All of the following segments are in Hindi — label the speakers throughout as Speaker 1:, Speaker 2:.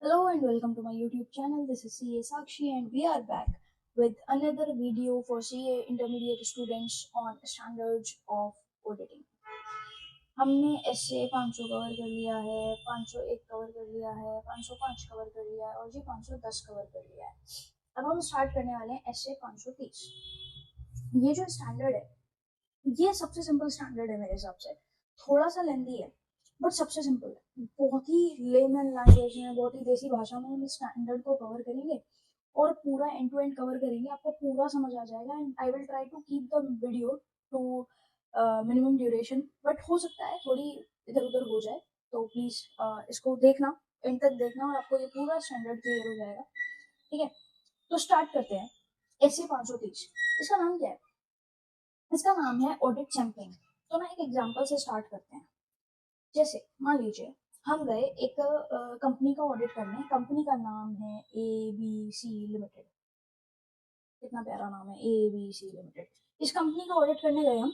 Speaker 1: Hello and welcome to my YouTube channel. This is CA Sakshi and we are back with another video for CA intermediate students on standards of auditing. हमने एसए 500 कवर कर लिया है, 501 कवर कर लिया है, 505 कवर कर लिया है और जी 510 कवर कर लिया है। अब हम स्टार्ट करने वाले हैं एसए 530। ये जो स्टैंडर्ड है ये सबसे सिंपल स्टैंडर्ड है मेरे हिसाब से, थोड़ा सा लेंथी है बट सबसे सिंपल है। बहुत ही लेमन लैंग्वेज में, बहुत ही देसी भाषा में हम इस स्टैंडर्ड को कवर करेंगे और पूरा एंड टू एंड कवर करेंगे, आपको पूरा समझ आ जाएगा। And I will try to keep the video to minimum duration, but हो सकता है थोड़ी इधर उधर हो जाए, तो प्लीज इसको देखना, एंड तक देखना और आपको ये पूरा स्टैंडर्ड क्लियर हो जाएगा। ठीक है, तो स्टार्ट करते हैं। एसए 530, इसका नाम क्या है? इसका नाम है ऑडिट सैंपलिंग। तो ना एक एग्जांपल से स्टार्ट करते हैं। जैसे मान लीजिए हम गए एक कंपनी का ऑडिट करने। कंपनी का नाम है ABC लिमिटेड। कितना प्यारा नाम है, ABC लिमिटेड। इस कंपनी का ऑडिट करने गए हम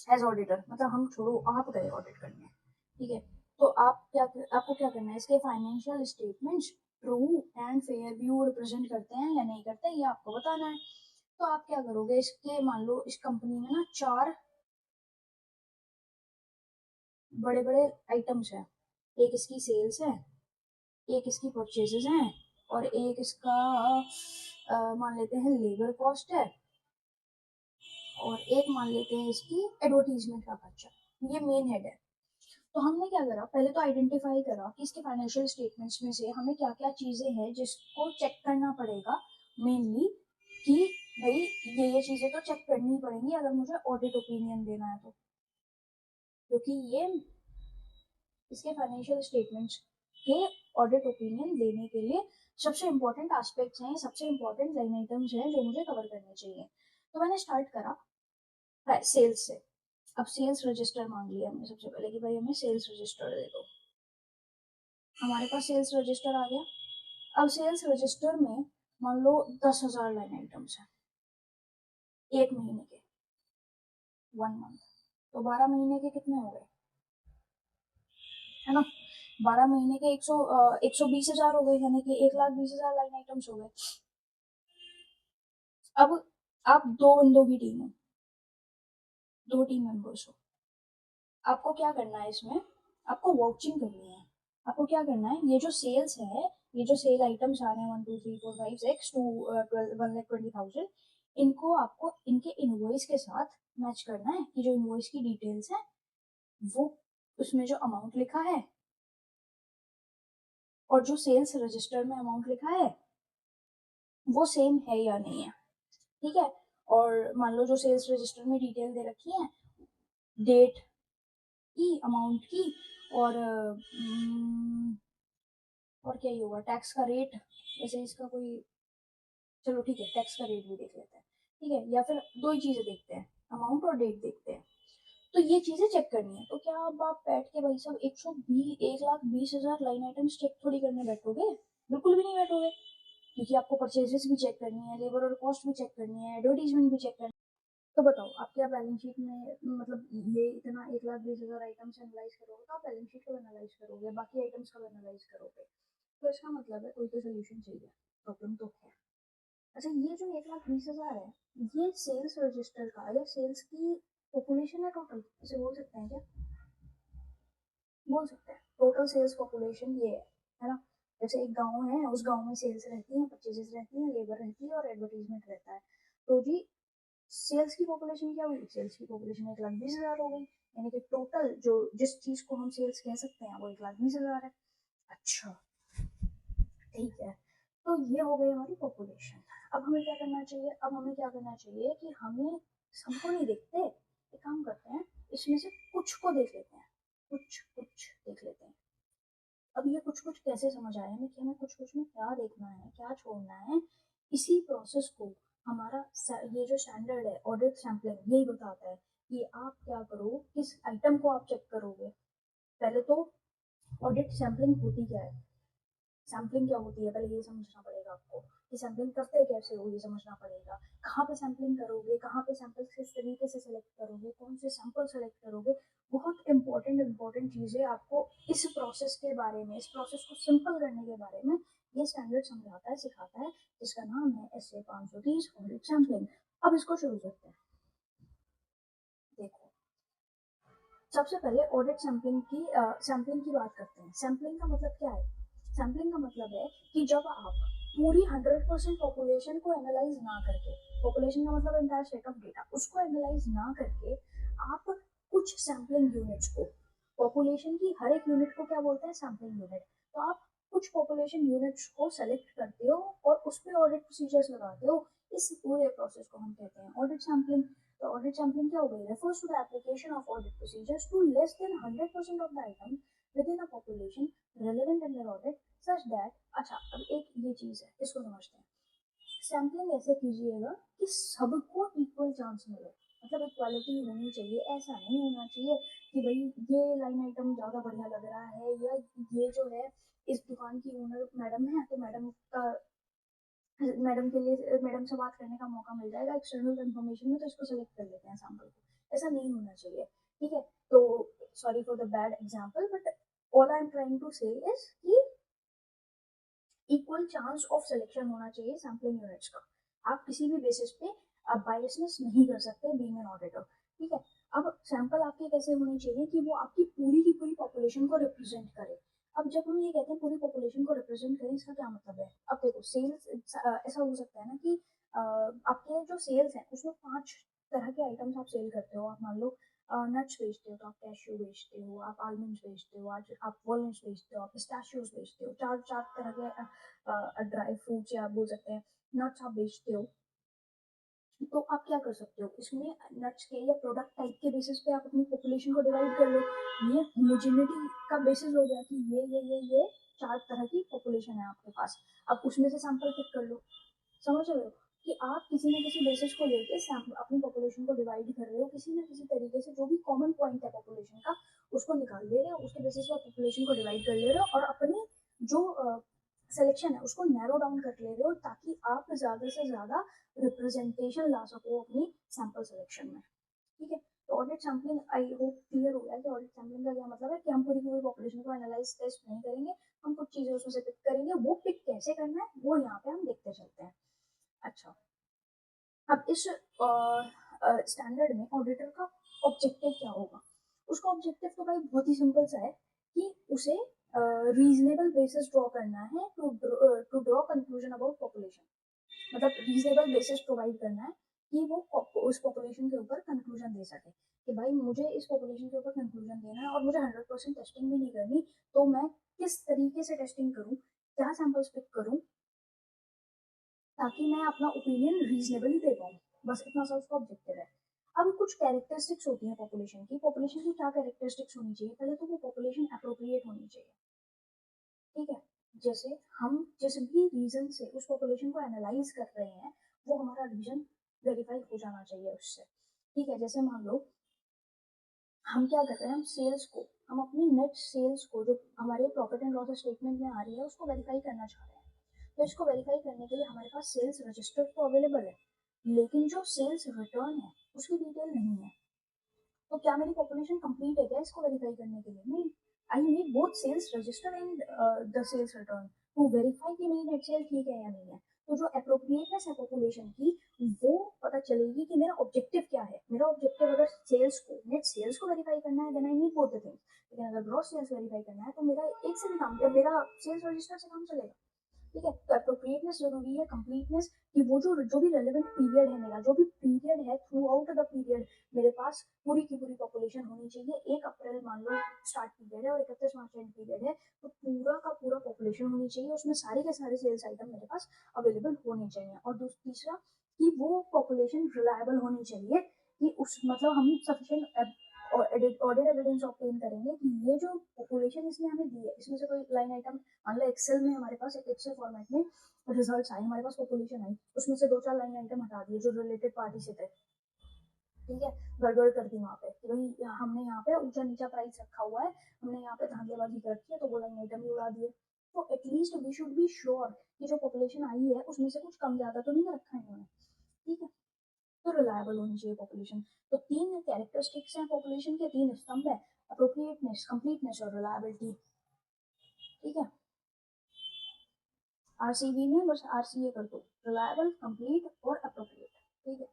Speaker 1: एज ऑडिटर, मतलब हम छोड़ो, आप गए ऑडिट करने। ठीक है, तो आपको क्या करना है, इसके financial statements true and fair view represent करते हैं या नहीं करते हैं, ये आपको बताना है। तो आप क्या करोगे, इसके मान लो इस कंपनी में ना 4 बड़े बड़े आइटम्स हैं। एक इसकी सेल्स है, एक इसकी परचेजेस हैं और एक इसका मान लेते हैं लेबर कॉस्ट है और एक मान लेते हैं इसकी एडवर्टीजमेंट का खर्चा। ये मेन हेड है। तो हमने क्या करा, पहले तो आइडेंटिफाई करा कि इसके फाइनेंशियल स्टेटमेंट्स में से हमें क्या क्या चीजें हैं जिसको चेक करना पड़ेगा मेनली, कि भाई ये चीजें तो चेक करनी पड़ेंगी अगर मुझे ऑडिट ओपिनियन देना है तो, क्योंकि ये इसके फाइनेंशियल स्टेटमेंट्स के ऑडिट ओपिनियन देने के लिए सबसे इंपॉर्टेंट एस्पेक्ट्स हैं, सबसे इंपॉर्टेंट लाइन आइटम्स हैं जो मुझे कवर करने चाहिए। तो मैंने स्टार्ट करा सेल्स से। अब सेल्स रजिस्टर मांग लिया हमने सबसे पहले कि भाई हमें सेल्स रजिस्टर दे दो। हमारे पास सेल्स रजिस्टर आ गया। अब सेल्स रजिस्टर में मान लो 10,000 लाइन आइटम्स हैं एक महीने के, 1 मंथ। तो 12 महीने के कितने हो गए, है ना? 12 महीने के 120,000 हो गए, यानी कि 1,20,000 लाइन आइटम्स हो गए। अब आप 2 बंदों की टीम है, 2 टीम मेंबर्स हो। आपको क्या करना है इसमें, आपको वॉचिंग करनी है। आपको क्या करना है, ये जो सेल्स है, ये जो सेल आइटम्स आ रहे हैं 1 2 3 4 5 6 टू 1,20,000, इनको आपको इनके इनवॉइस के साथ मैच करना है कि जो इनवॉइस की डिटेल्स है वो, उसमें जो अमाउंट लिखा है और जो सेल्स रजिस्टर में अमाउंट लिखा है वो सेम है या नहीं है। ठीक है, और मान लो जो सेल्स रजिस्टर में डिटेल दे रखी है, डेट की, अमाउंट की, और और क्या ही होगा, टैक्स का रेट। वैसे इसका कोई, चलो ठीक है, टैक्स का रेट भी देख लेते हैं। ठीक है, या फिर 2 ही चीजें देखते हैं, अमाउंट और डेट देखते हैं। तो ये चीजें चेक करनी है। तो क्या अब आप बैठ के भाई साहब 1,20,000 लाइन आइटम्स चेक थोड़ी करने बैठोगे? बिल्कुल भी नहीं बैठोगे, क्योंकि आपको परचेजेस भी चेक करनी है, लेबर और कॉस्ट भी चेक करनी है, एडवर्टीजमेंट भी चेक करनी है। तो बताओ आप क्या बैलेंस शीट में, मतलब ये इतना 1,20,000 आइटम्स एनालाइज करोगे तो आप बैलेंस शीट कब एनालाइज करोगे, बाकी आइटम्स कब एनालाइज करोगे? तो इसका मतलब है कोई तो सोल्यूशन चाहिए, प्रॉब्लम तो है। अच्छा, ये जो 1,20,000 है, ये सेल्स रजिस्टर का या सेल्स की पॉपुलेशन है टोटल, इसे बोल सकते हैं क्या? बोल सकते हैं, टोटल सेल्स पॉपुलेशन ये है ना? जैसे एक गांव है, उस गांव में सेल्स रहती है, परचेजेस रहती है, लेबर रहती है और एडवर्टीजमेंट रहता है। तो जी सेल्स की पॉपुलेशन क्या हुई, सेल्स की पॉपुलेशन 1,20,000 हो गई, यानी कि टोटल जो जिस चीज को हम सेल्स कह सकते हैं वो 1,20,000 है। अच्छा, ठीक है, तो ये हो गई हमारी पॉपुलेशन। अब हमें क्या करना चाहिए, अब हमें क्या करना चाहिए कि हमें सबको नहीं देखते, एक काम करते हैं, इसमें से कुछ को देख लेते हैं, कुछ कुछ देख लेते हैं। अब ये कुछ कुछ कैसे समझ आया हमें कि हमें कुछ कुछ में क्या देखना है, क्या छोड़ना है? इसी प्रोसेस को हमारा ये जो स्टैंडर्ड है ऑडिट सैम्पलिंग यही बताता है कि आप क्या करो, किस आइटम को आप चेक करोगे। पहले तो ऑडिट सैम्पलिंग होती क्या है, सैम्पलिंग क्या होती है, पहले ये समझना पड़ेगा आपको कि सैम्पलिंग करते कैसे हो, ये समझना पड़ेगा। कहाँ पे सैम्पलिंग करोगे, कहाँ पे सैम्पल किस तरीके से सेलेक्ट करोगे, कौन से सैम्पल सेलेक्ट करोगे, बहुत इंपॉर्टेंट चीज़ें आपको इस प्रोसेस के बारे में, इस प्रोसेस को सिंपल करने के बारे में ये स्टैंडर्ड समझाता है, सिखाता है, जिसका नाम है SA 530 ऑडिट सैम्पलिंग। अब इसको शुरू करते हैं। देखो, सबसे पहले ऑडिट सैम्पलिंग की बात करते हैं। सैम्पलिंग का मतलब क्या है? सैम्पलिंग का मतलब है कि जब आप पूरी 100% पॉपुलेशन को एनालाइज ना करके, पॉपुलेशन का मतलब एंटायर सेट ऑफ डेटा, उसको एनालाइज ना करके आप कुछ सैम्पलिंग यूनिट्स को, पॉपुलेशन की हर एक यूनिट को क्या बोलते हैं? Sampling unit. तो आप कुछ पॉपुलेशन यूनिट्स को सेलेक्ट करते हो और उस पर ऑडिट प्रोसीजर्स लगाते हो। इस पूरे प्रोसेस को हम कहते हैं ऑडिट सैम्पलिंग। तो ऑडिट सैम्पलिंग क्या हो गई? refers to the application of audit procedures to less than 100% of the items within a population relevant under audit such that। अच्छा, अब एक ये चीज है, इसको समझते हैं। सैम्पलिंग ऐसे कीजिएगा कि सबको इक्वल चांस मिले, मतलब इक्वालिटी होनी चाहिए। ऐसा नहीं होना चाहिए कि भाई ये लाइन आइटम ज्यादा बढ़िया लग रहा है, या ये जो है इस दुकान की ओनर मैडम है तो मैडम के लिए मैडम से बात करने का मौका मिल जाएगा एक्सटर्नल इन्फॉर्मेशन में, तो इसको सेलेक्ट कर लेते हैं सैम्पल को। ऐसा नहीं होना चाहिए, ठीक है। तो sorry for the bad example, but all I am trying to say is कि इक्वल चांस ऑफ सिलेक्शन होना चाहिए सैम्पलिंग यूनिट्स का। आप किसी भी बेसिस पे बायसनेस नहीं कर सकते बीइंग एन ऑडिटर, ठीक है। अब सैंपल आपके कैसे होने चाहिए कि वो आपकी पूरी की पूरी पॉपुलेशन को रिप्रेजेंट करे। अब जब हम ये कहते हैं पूरी पॉपुलेशन को रिप्रेजेंट करें, इसका क्या मतलब है? अब देखो, सेल्स ऐसा हो सकता है ना कि आपके जो सेल्स हैं उसमें 5 तरह के आइटम्स आप सेल करते हो। आप मान लो नट्स बेचते हो तो आप कैश्यू बेचते हो, आप आलमंड्स बेचते हो, आज आप वॉलनट्स बेचते हो, आप पिस्ताशियोज बेचते हो, चार चार तरह के ड्राई फ्रूट्स या आप बोल सकते हैं नट्स आप बेचते हो। तो आप क्या कर सकते हो, इसमें नट्स के या प्रोडक्ट टाइप के बेसिस पे आप अपनी पॉपुलेशन को डिवाइड कर लो। ये होमोजेनिटी का बेसिस हो गया कि ये 4 तरह की पॉपुलेशन है आपके पास। अब उसमें से सैंपल पिक कर लो। समझ रहे हो कि आप किसी न किसी बेसिस को लेके अपनी पॉपुलेशन को डिवाइड कर रहे हो, किसी न किसी तरीके से जो भी कॉमन पॉइंट है पॉपुलेशन का उसको निकाल ले रहे हो, उसके बेसिस पर पॉपुलेशन को डिवाइड कर ले रहे हो और अपनी जो सिलेक्शन है उसको नैरो डाउन कर ले रहे हो, ताकि आप ज्यादा से ज्यादा रिप्रेजेंटेशन ला सको अपनी सैंपल सिलेक्शन में, ठीक है। तो audit sampling I hope clear हो गया कि ऑडिट सैम्पलिंग का क्या मतलब है, कि हम पूरी पूरी पॉपुलेशन को एनालाइज टेस्ट नहीं करेंगे, हम कुछ चीजें उसमें से पिक करेंगे। वो पिक कैसे करना है वो यहाँ पे हम देखते चलते हैं। अच्छा, अब इस स्टैंडर्ड में ऑडिटर का ऑब्जेक्टिव क्या होगा? उसका ऑब्जेक्टिव तो भाई बहुत ही सिंपल सा है कि उसे रीजनेबल बेसिस ड्रॉ करना है to draw conclusion about population. मतलब रीजनेबल बेसिस प्रोवाइड करना है कि वो उस पॉपुलेशन के ऊपर कंक्लूजन दे सके कि भाई मुझे इस पॉपुलेशन के ऊपर कंक्लूजन देना है और मुझे 100% टेस्टिंग भी नहीं करनी, तो मैं किस तरीके से टेस्टिंग करूँ, क्या सैंपल्स पिक करूँ ताकि मैं अपना ओपिनियन रीजनेबली दे पाऊँ। बस इतना सा उसका ऑब्जेक्टिव है। अब कुछ कैरेक्टरिस्टिक्स होती हैं पॉपुलेशन की। पॉपुलेशन की क्या कैरेक्टरिस्टिक्स होनी चाहिए? पहले तो वो पॉपुलेशन अप्रोप्रिएट होनी चाहिए, ठीक है। जैसे हम जिस भी रीजन से उस पॉपुलेशन को एनालाइज कर रहे हैं वो हमारा रीजन वेरीफाई हो जाना चाहिए उससे, ठीक है। जैसे मान लो हम क्या कर रहे हैं, हम सेल्स को, हम अपनी नेट सेल्स को जो हमारे प्रॉफिट एंड लॉस स्टेटमेंट में आ रही है उसको वेरीफाई करना चाह रहे हैं। तो इसको वेरीफाई करने के लिए हमारे पास सेल्स रजिस्टर तो अवेलेबल है, लेकिन जो सेल्स रिटर्न है उसकी डिटेल नहीं है। तो क्या मेरी पॉपुलेशन कंप्लीट है क्या इसको वेरीफाई करने के लिए? नहीं, I need both sales register and the sales return to verify कि मेरी नेट सेल ठीक है या नहीं है। तो जो अप्रोप्रिएटनेस है पॉपुलेशन की वो पता चलेगी कि मेरा ऑब्जेक्टिव क्या है। मेरा ऑब्जेक्टिव अगर सेल्स को, नेट सेल्स को वेरीफाई करना है then I need both the things, लेकिन अगर ग्रॉस सेल्स वेरीफाई करना है तो मेरा एक से भी काम, मेरा सेल्स रजिस्टर से काम चलेगा, ठीक है। तो अप्रोप्रिएटनेस जरूरी है, कंप्लीटनेस कि वो जो भी रेलेवेंट पीरियड है, मेरा जो भी पीरियड है थ्रू आउट द पीरियड मेरे पास पूरी की पूरी पॉपुलेशन होनी चाहिए। 1 अप्रैल मान लो स्टार्ट पीरियड है और 31 मार्च एंड पीरियड है, तो पूरा का पूरा पॉपुलेशन होनी चाहिए, उसमें सारे के सारे सेल्स आइटम मेरे पास अवेलेबल होने चाहिए। और तीसरा कि वो पॉपुलेशन रिलायबल होनी चाहिए, कि उस मतलब हम सफिशिएंट ऑडिट एविडेंस ऑब्टेन करेंगे कि ये जो पॉपुलेशन इसने हमें दी है इसमें से कोई लाइन आइटम, मान लो एक्सेल में हमारे पास एक एक्सेल फॉर्मेट में रिजल्ट्स आए, हमारे पास पॉपुलेशन आई, उसमें से 2-4 लाइन आइटम हटा दिए जो रिलेटेड पार्टी से थे, ठीक है। गड़बड़ कर दी वहाँ पे कि भाई हमने यहाँ पे ऊंचा नीचा प्राइस रखा हुआ है, हमने यहाँ पे धांधलेबाजी कर रखी है, तो वो लाइन आइटम ही उड़ा दिए। तो at least we should be sure कि जो पॉपुलेशन आई है उसमें से कुछ कम ज़्यादा तो नहीं रखा है इन्होंने, ठीक है। तो रिलायबल होनी चाहिए पॉपुलेशन। तो 3 कैरेक्टरिस्टिक्स हैं पॉपुलेशन के, 3 स्तंभ है, अप्रोप्रिएटनेस, कंप्लीटनेस और रिलायबिलिटी, ठीक है। आरसीबी में बस आरसीए कर दो, रिलायबल, कंप्लीट और अप्रोप्रिएट, ठीक है।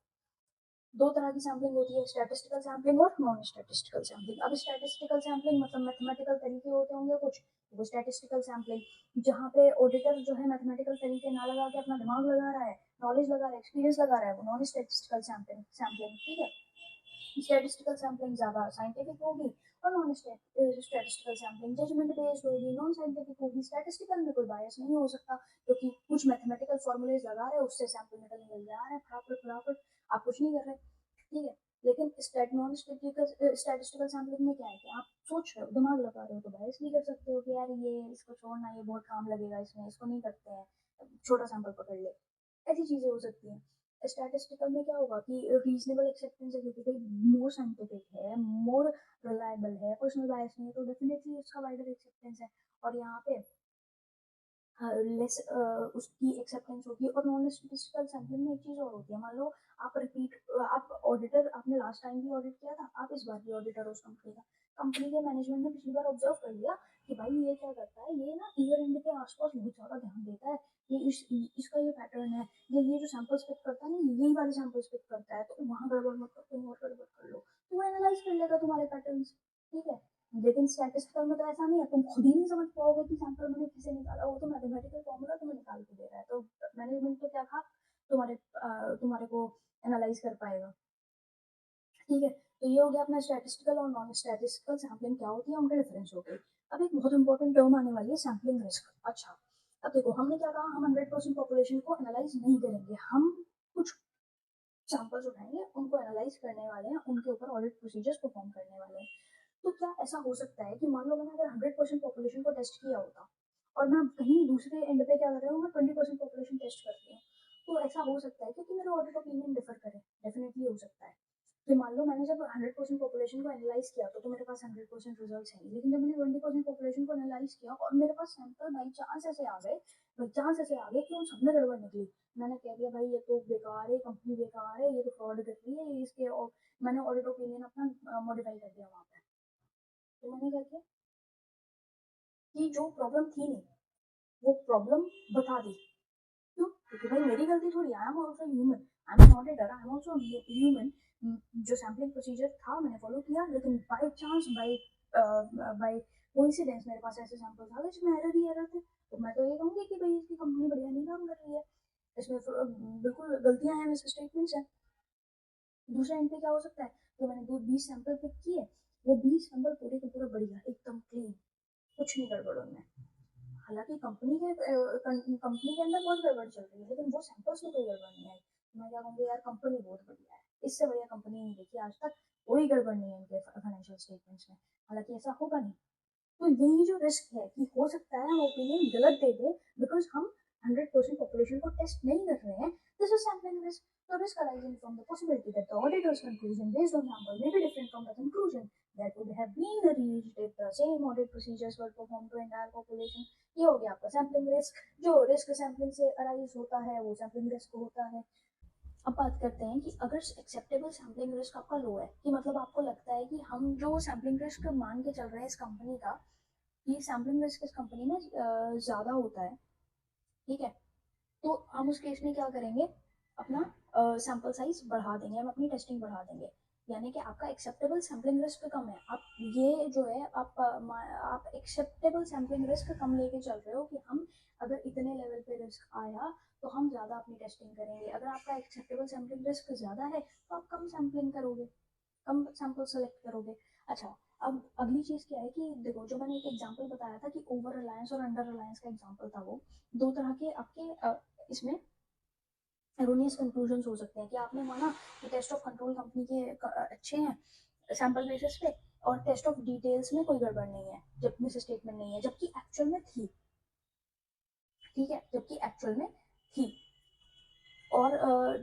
Speaker 1: 2 तरह की सैम्पलिंग होती है, स्टैटिस्टिकल सैम्पलिंग और नॉन स्टैटिस्टिकल सैम्पलिंग। अब स्टैटिस्टिकल सैम्पलिंग मतलब मैथमेटिकल तरीके होते होंगे कुछ, वो स्टैटिस्टिकल सैम्पलिंग जहाँ पे ऑडिटर जो है मैथमेटिकल तरीके ना लगा के अपना दिमाग लगा रहा है, नॉलेज लगा रहा है, एक्सपीरियंस लगा रहा है, वो नॉन स्टैटिस्टिकल सैम्पलिंग, ठीक है। स्टैटिस्टिकल सैम्पलिंग ज़्यादा साइंटिफिक होगी और non statistical sampling judgement based होगी, नॉन साइंटिफिक होगी। स्टैटिस्टिकल में कोई बायस नहीं हो सकता क्योंकि कुछ मैथमेटिकल फॉर्मूलेज लगा रहे हैं, उससे सैंपल निकल जा रहा है फटाफट फटाफट, आप कुछ नहीं कर रहे, ठीक है। लेकिन नॉन स्टैटिस्टिकल सैम्पलिंग में क्या है कि आप सोच रहे हो, दिमाग लगा रहे हो, तो बायस भी कर सकते हो कि यार ये इसको छोड़ना, ये बहुत काम लगेगा इसमें, इसको नहीं करते हैं, छोटा सैंपल पकड़ ले, ऐसी चीज़ें हो सकती हैं। स्टैटिस्टिकल में क्या होगा कि रीजनेबल एक्सेप्टेंस है क्योंकि भाई मोर साइंटिफिक है, मोर रिलायबल है, पर्सनल बायस नहीं है, तो डेफिनेटली उसका वाइडर एक्सेप्टेंस है। और यहाँ पे लेस उसकी एक्सेप्टेंस होगी। और नॉन स्टैटिस्टिकल सैम्पलिंग में एक चीज़ और होती है, मान लो आप आप ऑडिटर, आपने लास्ट टाइम भी ऑडिट किया था, आप इस बार भी ऑडिटर हो उस कंपनी का, कंपनी के मैनेजमेंट ने पिछली बार ऑब्जर्व कर लिया कि भाई ये क्या करता है, ये ना ईयर एंड के आसपास बहुत ज़्यादा ध्यान देता है, ये इसका ये पैटर्न है, ये जो सैंपल्स पिक करता है ना, यही वाले सैंपल्स पिक करता है, तो वहाँ गड़बड़ मत कर, कहीं और गड़बड़ कर लो, तो वो एनालाइज कर लेगा तुम्हारे पैटर्न, ठीक है। लेकिन स्टैटिस्टिकल में तो ऐसा नहीं है, तुम खुद ही नहीं समझ पाओगे कि सैंपल मैंने किसे निकाला, वो तो मैथमेटिकल फॉर्मूला तुम्हें निकाल के दे रहा है, तो मैनेजमेंट तो क्या था, तुम्हारे को एनालाइज कर पाएगा, ठीक है। तो ये हो गया अपना स्टैटिस्टिकल और नॉन स्टैटिस्टिकल सैम्पलिंग क्या होती है, उनका डिफरेंस हो गई। अब एक बहुत इंपॉर्टेंट टर्म आने वाली है, सैम्पलिंग रिस्क। अच्छा, अब देखो हमने क्या कहा, हम 100% पॉपुलेशन को एनालाइज नहीं करेंगे, हम कुछ सैंपल्स उठाएंगे, उनको एनालाइज करने वाले हैं, उनके ऊपर ऑडिट प्रोसीजर्स परफॉर्म करने वाले हैं। तो क्या ऐसा हो सकता है कि मान लो मैंने अगर 100% पॉपुलेशन को टेस्ट किया होता और मैं कहीं दूसरे एंड पे क्या कर रहा हूँ, मैं 20% पॉपुलेशन टेस्ट कर रही हूँ, तो ऐसा हो सकता है क्योंकि मेरा ऑडिट ओपिनियन डिफर करे, डेफिनेटली हो सकता है कि मान लो मैंने जब 100% पॉपुलेशन को एनालाइज किया तो मेरे पास 100% रिजल्ट है, लेकिन जब मैंने 20% पॉपुलेशन को एनालाइज किया और मेरे पास सैंपल बाई चांस ऐसे आ गए कि उन सब में गड़बड़ निकली, मैंने कह दिया भाई ये तो बेकार है, कंपनी बेकार है, ये तो फ्रॉड कर रही है, इसके और मैंने ऑडिट ओपिनियन अपना मॉडिफाई कर दिया वहाँ पे, तो मैंने क्या किया कि जो प्रॉब्लम थी नहीं वो प्रॉब्लम बता दी, क्यों, क्योंकि भाई मेरी गलती थोड़ी, I am also human, I am not a डर, आई एम ऑल्सो ह्यूमन। जो सैम्पलिंग प्रोसीजर था मैंने फॉलो किया, लेकिन बाई चांस बाई कोइंसिडेंस मेरे पास ऐसे सैंपल था जिसमें एरर ही एरर थे, तो मैं तो ये कहूँगी कि भाई इसकी कंपनी बढ़िया नहीं काम कर रही है, इसमें बिल्कुल गलतियां हैं, मिस स्टेटमेंट्स हैं। दूसरा एंड पे क्या हो सकता है, तो मैंने 20 सैंपल पिक किए, वो 20 सैंपल पूरे के पूरे बढ़िया एकदम क्लीन, कुछ नहीं गड़बड़ उनमें, हालांकि कंपनी के अंदर बहुत गड़बड़ चल रही है, लेकिन वो सैंपल्स में कोई गड़बड़ नहीं आई, तो मैं क्या कहूँगी यार कंपनी बहुत बढ़िया है, इससे बढ़िया कंपनी नहीं देखी आज तक, कोई गड़बड़ नहीं है इनके फाइनेंशियल स्टेटमेंट्स में, हालांकि ऐसा होगा नहीं। तो यही जो रिस्क है कि हो सकता है हम ओपिनियन गलत दे दें बिकॉज हम 100% पॉपुलेशन को टेस्ट नहीं कर रहे हैं, this is sampling risk. So risk arising from the possibility that the auditor's conclusion based on sample may be different from the conclusion that would have been reached if the same audit procedures were performed to entire population। ये हो गया आपका सैम्पलिंग रिस्क, जो रिस्क सैम्पलिंग से अराइज होता है वो सैम्पलिंग रिस्क होता है। अब बात करते हैं कि अगर एक्सेप्टेबल सैम्पलिंग रिस्क आपका लो है, कि मतलब आपको लगता है कि हम जो सैम्पलिंग रिस्क मान के चल रहे हैं इस कंपनी का, ये सैम्पलिंग रिस्क इस कंपनी में ज़्यादा होता है, ठीक है, तो हम उस केस में क्या करेंगे, अपना सैम्पल साइज बढ़ा देंगे, हम अपनी टेस्टिंग बढ़ा देंगे, यानी कि आपका एक्सेप्टेबल सैम्पलिंग रिस्क कम है, आप ये जो है आप एक्सेप्टेबल सैम्पलिंग रिस्क कम लेके चल रहे हो कि हम अगर इतने लेवल पे रिस्क आया तो हम ज़्यादा अपनी टेस्टिंग करेंगे, अगर आपका एक्सेप्टेबल सैम्पलिंग रिस्क ज़्यादा है तो आप कम सैम्पलिंग करोगे, कम सैंपल सेलेक्ट करोगे। अच्छा, अब अगली चीज़ क्या है कि देखो जो मैंने एक एग्जांपल बताया था कि ओवर रिलायंस और अंडर रिलायंस का एग्जांपल था, वो दो तरह के आपके इसमें एरोनियस कंक्लूजन हो सकते हैं कि आपने माना कि टेस्ट ऑफ कंट्रोल कंपनी के अच्छे हैं सैंपल बेसिस पे, और टेस्ट ऑफ डिटेल्स में कोई गड़बड़ नहीं है, जब मिस स्टेटमेंट नहीं है, जबकि एक्चुअल में थी, ठीक है, जबकि एक्चुअल में थी, और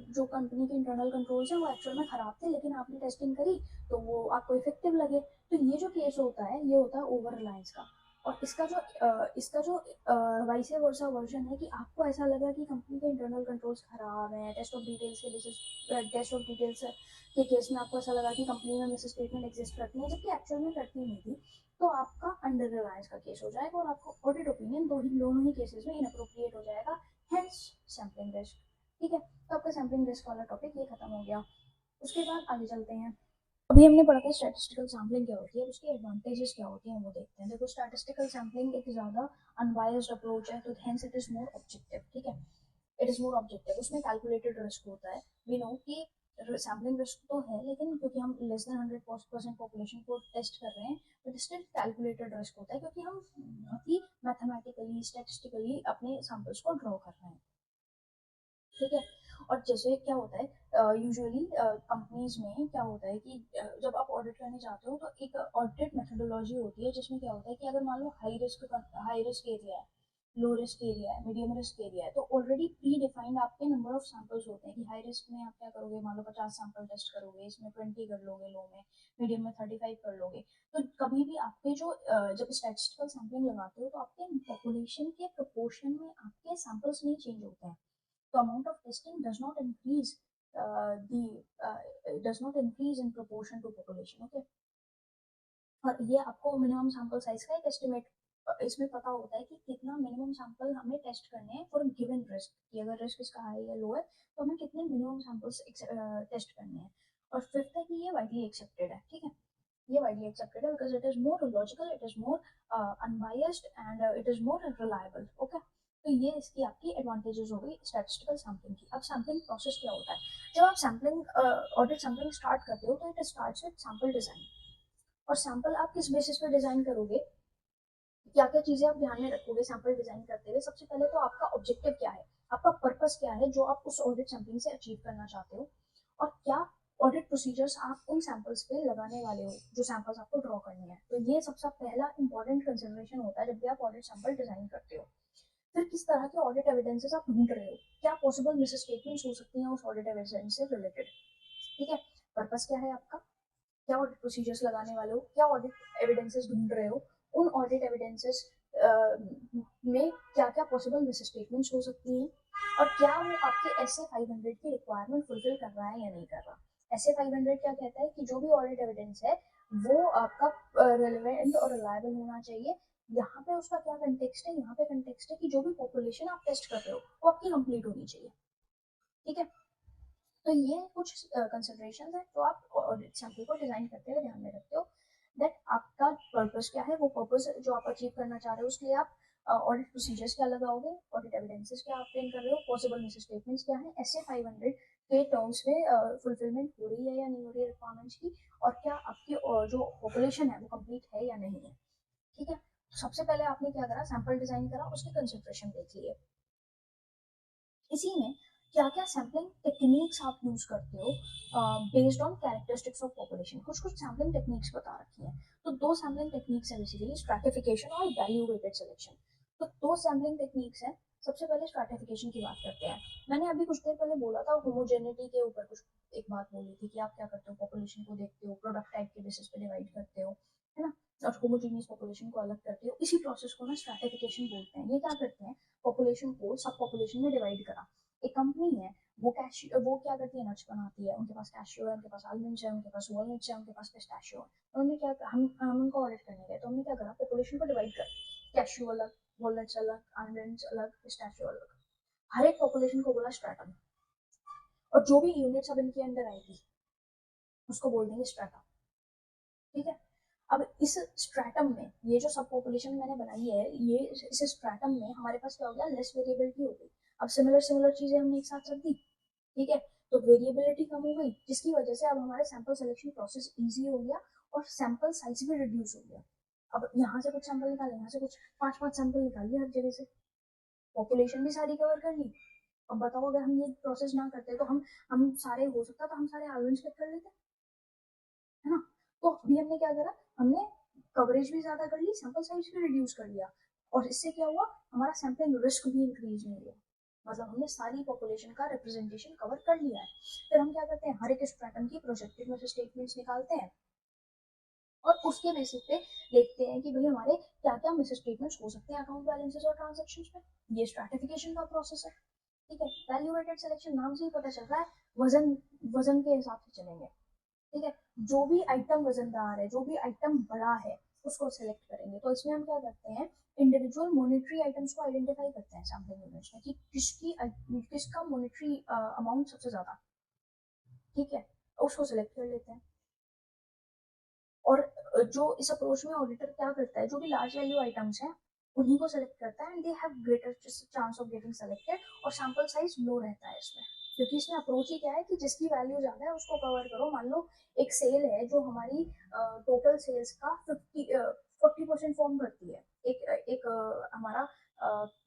Speaker 1: जो कंपनी के इंटरनल कंट्रोल्स हैं वो एक्चुअल में ख़राब थे, लेकिन आपने टेस्टिंग करी तो वो आपको इफेक्टिव लगे, तो ये जो केस होता है ये होता है ओवर रिलायंस का, और इसका जो वाइस वर्सा वर्जन है कि आपको ऐसा लगा कि कंपनी के इंटरनल कंट्रोल्स खराब हैं, टेस्ट ऑफ डिटेल्स के केस में आपको ऐसा लगा कि कंपनी में मिस स्टेटमेंट एग्जिस्ट करती है जबकि एक्चुअल में करती नहीं थी, तो आपका अंडर रिलायंस का केस हो जाएगा और आपको ऑडिट ओपिनियन दोनों ही केसेस में इनअप्रोप्रिएट हो जाएगा, हेंस सैम्पलिंग रिस्क। ठीक है, तो आपका सैम्पलिंग रिस्क वाला टॉपिक ये खत्म हो गया। उसके बाद आगे चलते हैं। अभी हमने पढ़ा था स्टैटिस्टिकल सैम्पलिंग क्या होती है, उसके एडवांटेजेस क्या होते हैं वो देखते हैं। देखो, स्टैटिस्टिकल सैम्पलिंग एक ज़्यादा अनबायस्ड अप्रोच है, तो hence it is more objective. ठीक है, इट इज़ मोर ऑब्जेक्टिव, उसमें कैलकुलेटेड रिस्क होता है। वी नो कि सैम्पलिंग रिस्क तो है, लेकिन क्योंकि हम लेस देन 100% पॉपुलेशन को टेस्ट कर रहे हैं, बट स्टिल कैलकुलेटेड रिस्क होता है क्योंकि हम बहुत ही मैथमेटिकली स्टैटिस्टिकली अपने सैम्पल्स को ड्रॉ कर रहे हैं। ठीक है, और जैसे क्या होता है यूजुअली कंपनीज में क्या होता है कि जब आप ऑडिट करने जाते हो तो एक ऑडिट मेथोडोलॉजी होती है जिसमें क्या होता है कि अगर मान लो हाई रिस्क एरिया है, लो रिस्क एरिया है, मीडियम रिस्क एरिया है, तो ऑलरेडी प्री डिफाइंड आपके नंबर ऑफ सैंपल्स होते हैं कि हाई रिस्क में आप क्या करोगे, मान लो 50 सैंपल टेस्ट करोगे, इसमें 20 कर लोगे लो में, मीडियम में 35 कर लोगे। तो कभी भी आपके जो जब स्टैटिस्टिकल सैम्पलिंग लगाते हो तो आपके पॉपुलेशन के प्रोपोर्शन में आपके सैंपल्स नहीं चेंज होते हैं। The amount of testing does not increase in proportion to population. Okay, और ये आपको मिनिमम सैंपल साइज का एक एस्टिमेट इसमें पता होता है कि कितना मिनिमम सैंपल हमें टेस्ट करने हैं फॉर गिवन रिस्क, कि अगर रिस्क इसका हाई या लो है तो हमें कितने मिनिमम सैंपल्स टेस्ट करने हैं। और फिफ्थ है कि ये वाइडली एक्सेप्टेड है। ठीक है, ये वाइडली एक्सेप्टेड है because it is more logical, it is more unbiased and it is more reliable. Okay, तो ये इसकी आपकी एडवांटेजेस हो गई स्टैटिस्टिकल सैम्पलिंग की। अब सैम्पलिंग प्रोसेस क्या होता है? जब आप सैम्पलिंग ऑडिट सैम्पलिंग स्टार्ट करते हो तो it starts with sample design. और सैंपल आप किस बेसिस पे डिजाइन करोगे, क्या क्या चीजें आप ध्यान में रखोगे सैंपल डिजाइन करते हुए? सबसे पहले तो आपका ऑब्जेक्टिव क्या है, आपका पर्पस क्या है जो आप उस ऑडिट सैंपलिंग से अचीव करना चाहते हो, और क्या ऑडिट प्रोसीजर्स आप उन सैंपल्स पे लगाने वाले हो जो सैंपल्स आपको ड्रॉ करनी है। तो ये सबसे पहला इंपॉर्टेंट कंसिडरेशन होता है जब भी आप ऑडिट सैंपल डिजाइन करते हो। फिर किस तरह के ऑडिट एविडेंसेस आप ढूंढ रहे हो, क्या पॉसिबल मिस स्टेटमेंट्स हो सकती हैं उस ऑडिट एविडेंस से रिलेटेड। ठीक है, पर्पस क्या है आपका, क्या ऑडिट प्रोसीजर्स लगाने वाले हो, क्या ऑडिट एविडेंसेस ढूंढ रहे हो, उन ऑडिट एविडेंसेस में क्या क्या पॉसिबल मिस स्टेटमेंट्स हो सकती हैं, और क्या वो आपके एस ए 500 की रिक्वायरमेंट फुलफिल कर रहा है या नहीं कर रहा। एस ए 500 क्या कहता है कि जो भी ऑडिट एविडेंस है वो आपका रेलिवेंट और रिलायबल होना चाहिए। यहाँ पे उसका क्या कंटेक्स्ट है, यहाँ पे कंटेक्स्ट है कि जो भी पॉपुलेशन आप टेस्ट कर रहे हो वो आपकी कंप्लीट होनी चाहिए। ठीक है, तो ये कुछ कंसिडरेशन है जो आप ऑडिट सैंपल को डिजाइन करते हुए ध्यान में रखते हो। दैट आपका पर्पस क्या है, वो पर्पस जो आप अचीव करना चाह रहे हो उसके लिए आप ऑडिट प्रोसीजर्स क्या लगाओगे, ऑडिट एविडेंसेस क्या ऑब्टेन कर रहे हो, पॉसिबल मिस स्टेटमेंट्स क्या है, एस ए 500 के टर्म्स में फुलफिलमेंट हो रही है या नहीं हो रही है रिक्वायरमेंट्स की, और क्या आपकी जो पॉपुलेशन है वो कंप्लीट है या नहीं है। ठीक है, तो सबसे पहले आपने क्या करा, सैंपल डिजाइन करा, उसके कंसिडरेशन देख लिए। इसी में क्या क्या सैम्पलिंग टेक्निक्स आप यूज करते हो based on characteristics of population, कुछ कुछ सैम्पलिंग टेक्निक्स बता रखी है। तो दो सैम्पलिंग टेक्निक्स है बेसिकली, स्ट्रैटिफिकेशन और वैल्यू वेटेड सिलेक्शन। तो दो सैम्पलिंग टेक्निक्स है। सबसे पहले स्ट्रैटिफिकेशन की बात करते हैं। मैंने अभी कुछ देर पहले बोला था होमोजेनिटी के ऊपर कुछ एक बात बोली थी कि आप क्या करते हो, पॉपुलेशन को देखते हो, प्रोडक्ट टाइप के बेसिस पे डिवाइड करते हो, है ना, और होमोजेनियस पॉपुलेशन को अलग करते हो। इसी प्रोसेस को ना स्ट्रैटिफिकेशन बोलते हैं। ये क्या करते हैं, पॉपुलेशन को सब पॉपुलेशन में डिवाइड करा। एक कंपनी है, वो क्या करती है, नट्स बनाती है, उनके पास कैशियो है, उनके पास आलमंड्स है, उनके पास वॉलनट्स है, उनके पास पिस्ताशियो है। उन्होंने क्या, हम उनको ऑडिट करने गए तो हमने क्या करा, पॉपुलेशन को डिवाइड कर, कैशियो अलग, वॉलनट्स अलग, आलमंड्स अलग, पिस्ताशियो अलग, हर एक पॉपुलेशन को बोला स्ट्रैटम, और जो भी यूनिट्स अब इनके अंडर आएगी उसको बोल देंगे स्ट्रैटा। ठीक है, अब इस स्ट्रैटम में ये जो सब पॉपुलेशन मैंने बनाई है, ये इस स्ट्रैटम में हमारे पास क्या हो गया, लेस वेरिएबिलिटी हो गई। अब सिमिलर सिमिलर चीजें हमने एक साथ रख दी। ठीक है, तो वेरिएबिलिटी कम हो गई जिसकी वजह से अब हमारे सैंपल सिलेक्शन प्रोसेस इजी हो गया और सैंपल साइज भी रिड्यूस हो गया। अब यहाँ से कुछ सैंपल निकाले, यहाँ से कुछ पांच पांच सैंपल निकालिए हर जगह से, पॉपुलेशन भी सारी कवर कर ली। अब बताओ अगर हम ये प्रोसेस ना करते तो हम सारे, हो सकता तो हम सारे आलमंड्स पिक कर लेते, है ना। तो अभी हमने क्या करा, हमने कवरेज भी ज्यादा कर ली, सैंपल साइज भी रिड्यूस कर लिया, और इससे क्या हुआ, हमारा सैंपलिंग रिस्क भी इंक्रीज नहीं हुआ। मतलब हमने सारी पॉपुलेशन का रिप्रेजेंटेशन कवर कर लिया है। फिर हम क्या करते हैं, हर एक स्ट्रैटम की प्रोजेक्टेड में से स्टेटमेंट्स निकालते हैं, और उसके बेसिस पे देखते हैं कि भाई हमारे क्या क्या मिस स्टेटमेंट्स हो सकते हैं अकाउंट बैलेंसेस और ट्रांजेक्शन पे। ये स्ट्रैटिफिकेशन का प्रोसेस है। ठीक है, वैल्यू वेटेड सिलेक्शन नाम से ही पता चल रहा है, वजन वजन के हिसाब से चलेंगे। ठीक है, जो भी आइटम वजनदार है, जो भी आइटम बड़ा है, उसको सेलेक्ट करेंगे। तो इसमें हम क्या करते हैं, इंडिविजुअल मॉनेटरी आइटम्स को आइडेंटिफाई करते हैं सैम्पलिंग यूनिट्स में कि किसका मॉनेटरी अमाउंट सबसे ज्यादा। ठीक है, उसको सेलेक्ट कर लेते हैं। और जो इस अप्रोच में ऑडिटर क्या करता है, जो भी लार्ज वैल्यू आइटम्स हैं उन्हीं को सेलेक्ट करता है, and they have greater chance of getting selected, और सैंपल साइज लो रहता है इसमें। क्योंकि इसमें अप्रोच ही क्या है कि जिसकी वैल्यू ज्यादा है उसको कवर करो। मान लो एक सेल है जो हमारी टोटल सेल्स का 40% फॉर्म करती है, एक हमारा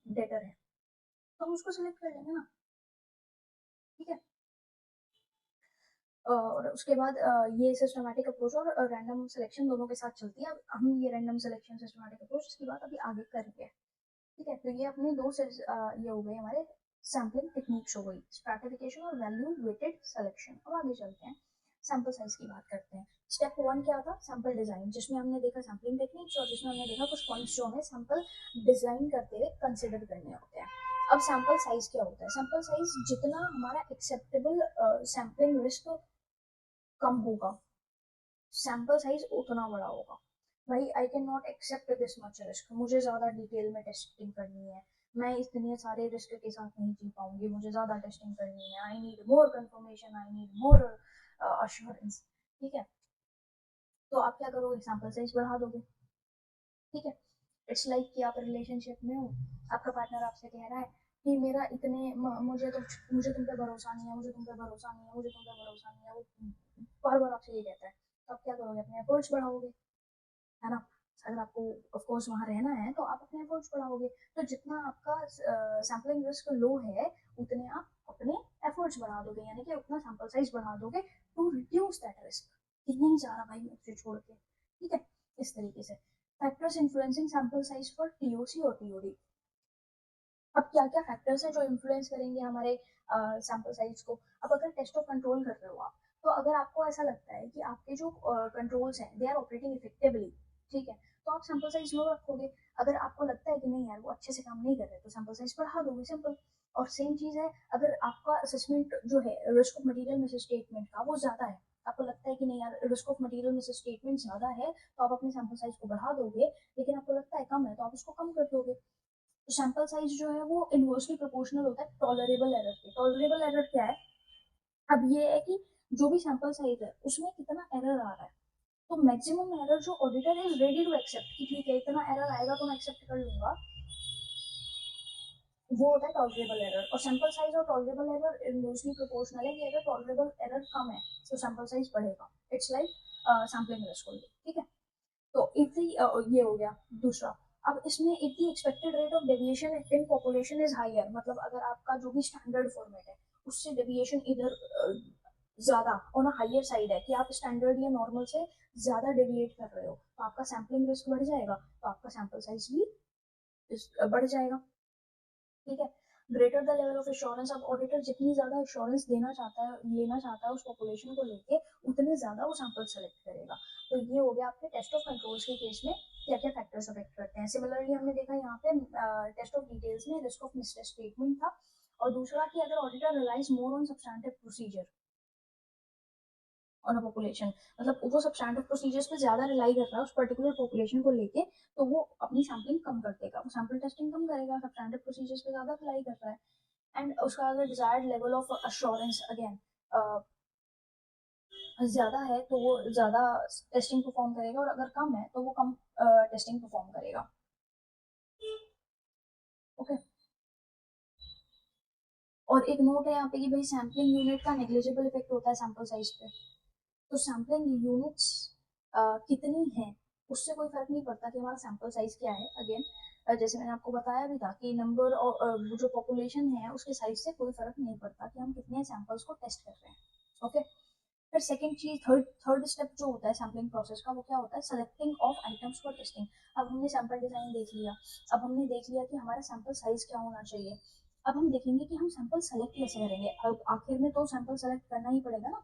Speaker 1: डेटर है, तो हम उसको सेलेक्ट कर लेंगे ना। ठीक है, और उसके बाद ये सिस्टमैटिक अप्रोच और रैंडम सिलेक्शन दोनों के साथ चलती है। अब हम ये रैंडम सिलेक्शन सिस्टमैटिक अप्रोच इसकी बात अभी आगे करेंगे। ठीक है, तो ये अपने दो ये हो गए हमारे सैम्पलिंग टेक्निक्स हो गई, स्ट्रैटिफिकेशन और वैल्यू वेटेड सिलेक्शन। अब आगे चलते हैं, सैंपल साइज की बात करते हैं। स्टेप 1 क्या था, सैंपल डिजाइन, जिसमें हमने देखा सैम्पलिंग टेक्निक्स और जिसमें हमने देखा कुछ पॉइंट्स जो हमें सैंपल डिजाइन करते हुए कंसिडर करने होते हैं। अब सैंपल साइज क्या होता है, सैंपल साइज जितना हमारा एक्सेप्टेबल सैम्पलिंग रिस्क कम होगा, सैंपल साइज उतना बड़ा होगा। भाई I can not accept this much risk, मुझे ज़्यादा डिटेल में टेस्टिंग करनी है, मैं इतने सारे रिस्क के साथ नहीं जी पाऊंगी, मुझे ज़्यादा टेस्टिंग करनी है, I need more confirmation, I need more assurance. ठीक है, तो आप क्या करोगे, सैंपल साइज बढ़ा दोगे। ठीक है, इट्स लाइक कि आप रिलेशनशिप में हो, आपका पार्टनर आपसे कह रहा है कि मेरा मुझे तुम पे भरोसा नहीं है, मुझे तुम पे भरोसा नहीं है, मुझे तुम पे भरोसा नहीं है, वो बार बार आपसे ये कहता है। तो आप क्या करोगे, अपने एफर्ट्स बढ़ाओगे, है ना। अगर आपको ऑफ कोर्स वहां रहना है तो आप अपने एफर्ट्स बढ़ाओगे। तो जितना आपका सैम्पलिंग रिस्क लो है, उतने आप अपने एफर्ट्स बढ़ा दोगे, यानी कि उतना सैंपल साइज बढ़ा दोगे टू रिड्यूस दैट रिस्क, कि नहीं जा रहा भाई मुझसे छोड़ के। ठीक है, इस तरीके से factors influencing sample size for TOC और टीओडी। अब क्या क्या फैक्टर्स हैं जो इन्फ्लुएंस करेंगे हमारे सैंपल साइज को। अब अगर टेस्ट ऑफ कंट्रोल कर रहे हो आप, तो अगर आपको ऐसा लगता है कि आपके जो कंट्रोल्स हैं दे आर ऑपरेटिंग इफेक्टिवली, ठीक है, तो आप सैंपल साइज लो रखोगे। अगर आपको लगता है कि नहीं यार वो अच्छे से काम नहीं कर रहे, तो सैंपल साइज बढ़ा दोगे, सिंपल। और सेम चीज है, अगर आपका असेसमेंट जो है risk of material miss statement का वो ज्यादा है, आपको लगता है कि नहीं यार risk of material miss statement ज्यादा है, तो आप अपने सैंपल साइज को बढ़ा दोगे। लेकिन आपको लगता है कम है, तो आप उसको कम कर दोगे। तो सैंपल साइज जो है वो इनवर्सली प्रोपोर्शनल होता है टॉलरेबल एरर के। टॉलरेबल एरर क्या है, अब ये है कि जो भी सैंपल साइज है उसमें कितना एरर आ रहा है। तो मैक्सिमम एरर जो auditor is ready to accept, कि ठीक है इतना एरर आएगा तो मैं एक्सेप्ट कर लूंगा, वो होता है टॉलरेबल एरर। और सैंपल साइज और टॉलरेबल एरर इनवर्सली प्रोपोर्शनल है, कि अगर टॉलरेबल एरर कम है तो सैंपल साइज बढ़ेगा। It's like sampling risk. ठीक है, तो इफ ये हो गया दूसरा। अब इसमें if the expected rate of deviation in population is higher, मतलब अगर आपका जो भी स्टैंडर्ड फॉर्मेट है उससे डेविएशन इधर ज्यादा ऑन अ हायर साइड है, कि आप स्टैंडर्ड या नॉर्मल से ज्यादा डेविएट कर रहे हो, तो आपका सैम्पलिंग रिस्क बढ़ जाएगा, तो आपका सैंपल साइज भी बढ़ जाएगा। ठीक है, greater the level of assurance, अब ऑडिटर जितनी ज्यादा एश्योरेंस देना चाहता है, लेना चाहता है उस पॉपुलेशन को लेके, उतने ज्यादा वो सैंपल सेलेक्ट करेगा। तो ये हो गया आपके टेस्ट ऑफ कंट्रोल्स के केस में क्या क्या फैक्टर्स अफेक्ट करते हैं। सिमिलरली हमने देखा यहाँ पे टेस्ट ऑफ डिटेल्स में रिस्क ऑफ मिसस्टेटमेंट था। और दूसरा कि अगर auditor relies more on substantive procedure on a population, मतलब वो सब्सटैंटिव प्रोसीजर्स पे ज्यादा रिलाई कर रहा है उस पर्टिकुलर पॉपुलेशन को लेके, तो वो अपनी सैम्पलिंग कम कर देगा, वो सैम्पल टेस्टिंग कम करेगा, सब्सटैंटिव प्रोसीजर्स पे ज्यादा रिलाई कर रहा है। एंड उसका अगर desired level of assurance again ज्यादा है तो वो ज्यादा टेस्टिंग परफॉर्म करेगा, और अगर कम है तो वो कम टेस्टिंग परफॉर्म करेगा। ओके, और एक नोट है यहाँ पे कि भाई सैम्पलिंग यूनिट का नेग्लिजिबल इफेक्ट होता है सैंपल साइज पे। तो सैम्पलिंग यूनिट्स कितनी है उससे कोई फर्क नहीं पड़ता कि हमारा सैंपल साइज क्या है। अगेन जैसे मैंने आपको बताया भी था कि नंबर और जो पॉपुलेशन है उसके साइज से कोई फर्क नहीं पड़ता कि हम कितने सैंपल्स को टेस्ट कर रहे हैं। ओके, फिर सेकंड चीज, थर्ड थर्ड स्टेप जो होता है सैम्पलिंग प्रोसेस का, वो क्या होता है, selecting of items for testing. अब हमने सैंपल डिजाइन देख लिया, अब हमने देख लिया कि हमारा सैंपल साइज क्या होना चाहिए। अब हम देखेंगे कि हम सैंपल सेलेक्ट कैसे करेंगे। अब आखिर में तो सैंपल सेलेक्ट करना ही पड़ेगा ना।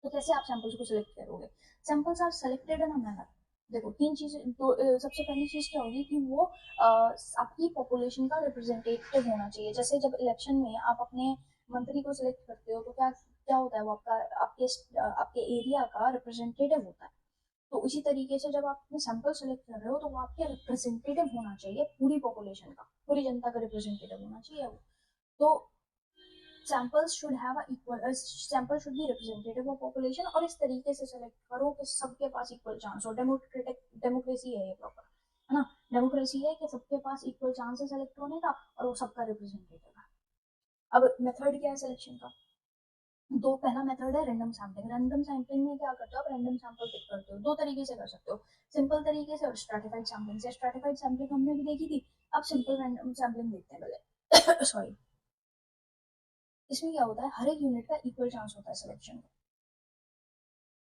Speaker 1: तो कैसे आप सैंपल्स को सिलेक्ट करोगे? Samples are selected in a manner. देखो तीन चीजें, तो सबसे पहली चीज क्या होगी कि वो आपकी पॉपुलेशन का रिप्रेजेंटेटिव होना चाहिए। जैसे जब इलेक्शन में आप अपने मंत्री को सिलेक्ट करते हो तो क्या क्या होता है, वो आपका आपके एरिया का रिप्रेजेंटेटिव होता है। तो उसी तरीके से जब आप अपने सैंपल सेलेक्ट कर रहे हो तो वो आपके रिप्रेजेंटेटिव होना चाहिए, पूरी पॉपुलेशन का, पूरी जनता का रिप्रेजेंटेटिव होना चाहिए वो। तो sample should be representative of population, और इस तरीके से सेलेक्ट करो कि सबके पास इक्वल चांस हो। डेमोक्रेसी है ये प्रॉपर, है ना। डेमोक्रेसी है कि सबके पास इक्वल चांस है सेलेक्ट होने का, और वो सबका रिप्रेजेंटेटिव है। अब मेथड क्या है सिलेक्शन का? दो, पहला मेथड है रैंडम सैम्पलिंग। रैंडम सैम्पलिंग में क्या करते हो आप? रैंडम सैंपल पिक करते हो। दो तरीके से कर सकते हो, सिंपल तरीके से और स्ट्रैटिफाइड सैम्पलिंग से। स्ट्रैटिफाइड सैम्पलिंग हमने भी देखी थी, अब सिंपल रैंडम सैम्पलिंग देखते हैं पहले। सॉरी। इसमें क्या होता है, हर एक यूनिट का इक्वल चांस होता है सिलेक्शन का।